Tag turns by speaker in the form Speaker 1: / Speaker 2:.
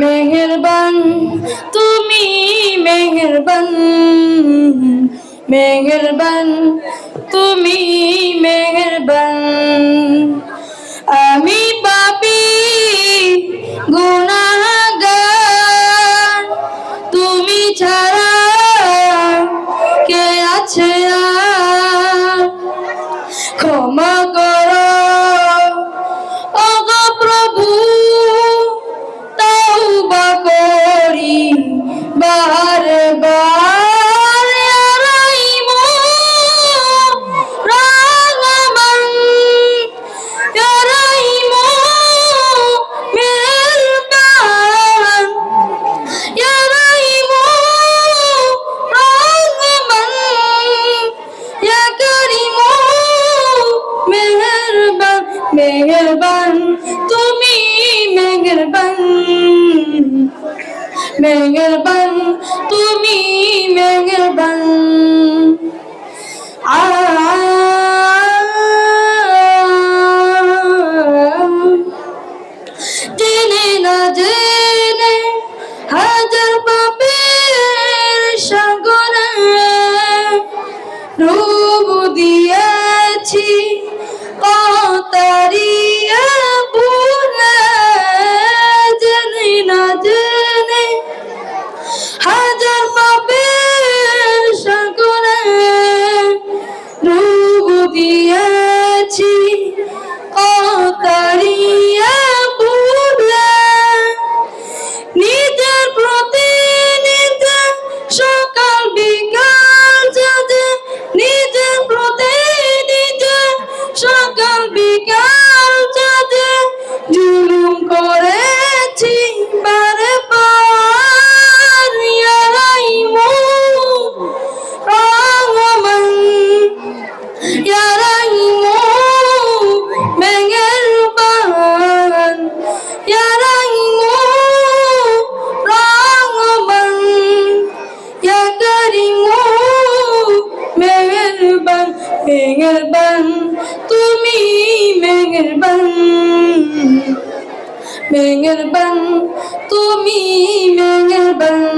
Speaker 1: মেহেরবান তুমি মেহেরবান, মেহেরবান তুমি মেহেরবান। আমি পাপী গুনাহগার, তুমি ছাড়া কে আছে আর? ক্ষমা করো ওগো প্রভু, তওবা করি বারে বার। ইয়া রাহিমু রাহমান, ইয়া রাহিমু মেহেরবান, ইয়া রাহিমু রাহমান, ইয়া কারিমু মেহেরবান। মেহেরবান তুমি মেহেরবান, মেহেরবান তুমি মেহেরবান। জেনে না জেনে হাজার পাপের সাগরে ডুব দিয়েছি, তারিয়ে ভুলে। জেনে না জেনে হাজার পাপের সাগরে ডুব দিয়েছি, তারিয়ে ভুলে। নিজের প্রতি নিজে সকাল বিকাল যাজে, নিজের প্রতি নিজে সকাল বিকাল যাজে জুলুম করেছি বারে বার। ইয়া রাহিমু রাহমান, ইয়া রাহিমু মেহেরবান, ইয়া রাহিমু রাহমান, ইয়া কারিমু মেহেরবান। মেহেরবান তুমি মেহেরবান, মেহেরবান তুমি মেহেরবান।